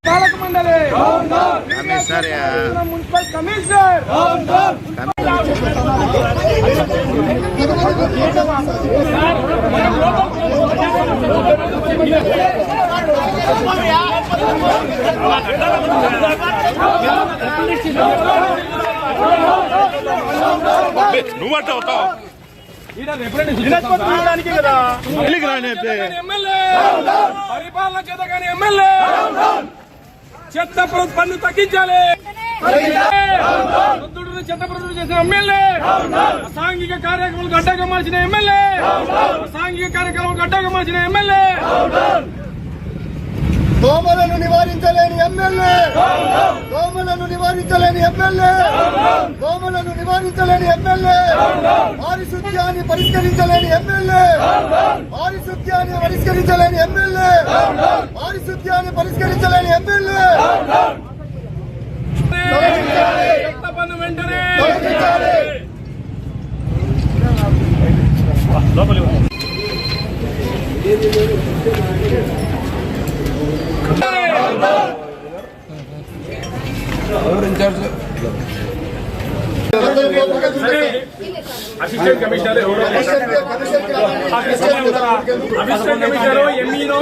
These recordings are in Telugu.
పాలక మండలి మున్సిపల్ కమిషనర్ పరిపాలన చేత కానీ ఎమ్మెల్యే చెత్త పన్ను తగ్గించాలి. చెత్త ప్రొద్దుడు చేసిన ఎమ్మెల్యే అసాంఘిక కార్యక్రమాలకు అడ్డగా మార్చిన ఎమ్మెల్యే అసాంఘిక కార్యక్రమాలకు అడ్డగా మార్చిన ఎమ్మెల్యే దోమలను నివారించలేని ఎమ్మెల్యే దోమలను నివారించలేని ఎమ్మెల్యే దోమలను నివారించలేని ఎమ్మెల్యే పారిశుద్ధ్యాన్ని పరిష్కరించలేని ఎమ్మెల్యే పారిశుద్ధ్యాన్ని పరిష్కరించలేని ఎమ్మెల్యే పారిశుద్ధ్యాన్ని పరిష్కరించలేని ఎమ్మెల్యే చెత్త పన్ను వెంటనే అసిస్టెంట్ కమిషనర్ ఎంఈనో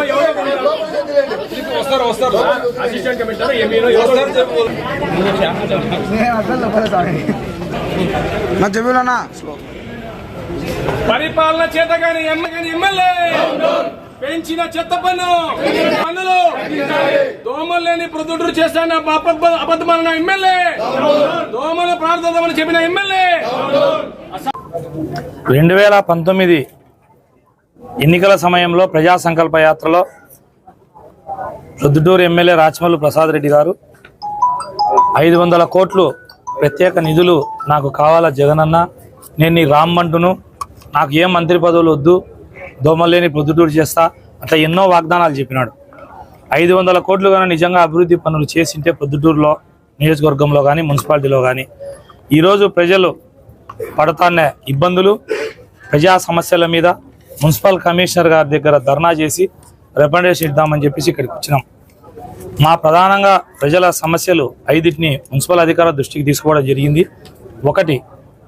వస్తారు అసిస్టెంట్ కమిషనర్ ఎంఈనో పరిపాలన చేత కానీ ఎమ్మెల్యే పెంచిన చెత్త పన్నులు దోమలు లేని ప్రొద్దుటూరు చేస్తాన అబద్ధమైన ఎమ్మెల్యే దోమలు ప్రార్థన చెప్పిన ఎమ్మెల్యే 2019 ఎన్నికల సమయంలో ప్రజా సంకల్ప యాత్రలో ప్రొద్దుటూరు ఎమ్మెల్యే రాచమల్లు ప్రసాద్ రెడ్డి గారు 500 కోట్లు ప్రత్యేక నిధులు నాకు కావాలా జగనన్న, నేను నీ రామ్మంటును, నాకు ఏం మంత్రి పదవులు వద్దు, దోమలేని ప్రొద్దుటూరు చేస్తా, అట్లా ఎన్నో వాగ్దానాలు చెప్పినాడు. 500 కోట్లు కానీ నిజంగా అభివృద్ధి పనులు చేసింటే ప్రొద్దుటూరులో నియోజకవర్గంలో కానీ మున్సిపాలిటీలో కానీ ఈరోజు ప్రజలు పడుతున్న ఇబ్బందులు, ప్రజా సమస్యల మీద మున్సిపల్ కమిషనర్ గారి దగ్గర ధర్నా చేసి రిప్రజెంటేషన్ ఇద్దామని చెప్పేసి ఇక్కడికి వచ్చినాం. మా ప్రధానంగా ప్రజల సమస్యలు 5టిని మున్సిపల్ అధికారుల దృష్టికి తీసుకోవడం జరిగింది. 1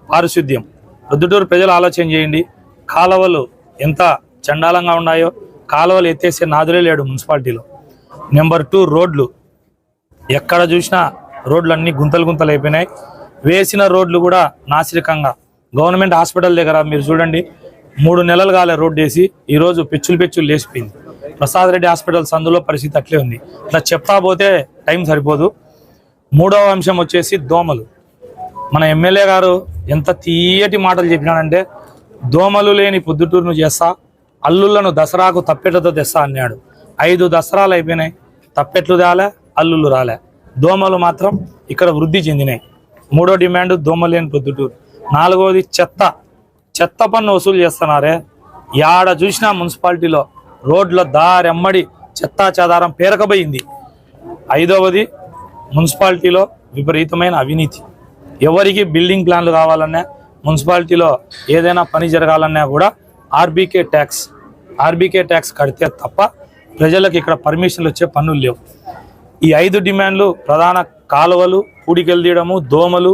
పారిశుద్ధ్యం. ప్రొద్దుటూరు ప్రజలు ఆలోచన చేయండి, కాలువలు ఎంత చండాలంగా ఉన్నాయో, కాలువలు ఎత్తేసే నాదులే లేడు మున్సిపాలిటీలో. నెంబర్ 2 రోడ్లు. ఎక్కడ చూసినా రోడ్లు అన్నీ గుంతలు అయిపోయినాయి. వేసిన రోడ్లు కూడా నాసిరకంగా. గవర్నమెంట్ హాస్పిటల్ దగ్గర మీరు చూడండి, 3 నెలలు కాలే రోడ్డు వేసి ఈరోజు పెచ్చులు లేచిపోయింది. ప్రసాద్ రెడ్డి హాస్పిటల్ సందులో పరిస్థితి అట్లే ఉంది. ఇట్లా చెప్తా పోతే టైం సరిపోదు. 3వ అంశం వచ్చేసి దోమలు. మన ఎమ్మెల్యే గారు ఎంత తీయటి మాటలు చెప్పినాడంటే, దోమలు లేని పొద్దుటూరును చేస్తా, అల్లుళ్లను దసరాకు తప్పెట్లతో తెస్తా అన్నాడు. 5 దసరాలు అయిపోయినాయి, తప్పెట్లు రాలే, అల్లుళ్ళు రాలే. దోమలు మాత్రం ఇక్కడ వృద్ధి చెందినాయి. 3వ డిమాండ్ దోమలు లేని పొద్దుటూరు. 4వది చెత్త పన్ను వసూలు చేస్తున్నారే. యాడ చూసినా మున్సిపాలిటీలో రోడ్ల దారెమ్మడి చెత్తా చెదారం పేరకబోయింది. 5వది మున్సిపాలిటీలో విపరీతమైన అవినీతి. ఎవరికి బిల్డింగ్ ప్లాన్లు కావాలన్నా, మున్సిపాలిటీలో ఏదైనా పని జరగాలన్నా కూడా ఆర్బీకే ట్యాక్స్ కడితే తప్ప ప్రజలకు ఇక్కడ పర్మిషన్లు వచ్చే పన్నులు లేవు. ఈ 5 డిమాండ్లు ప్రధాన కాలువలు, పూడికెలు తీయడము, దోమలు,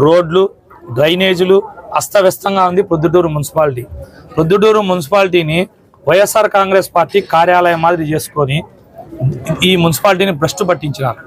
రోడ్లు, డ్రైనేజీలు అస్తవ్యస్తంగా ఉంది ప్రొద్దుటూరు మున్సిపాలిటీ. ప్రొద్దుటూరు మున్సిపాలిటీని వైఎస్ఆర్ కాంగ్రెస్ పార్టీ కార్యాలయం మాదిరి చేసుకొని ఈ మున్సిపాలిటీని భ్రష్టు పట్టించినారు.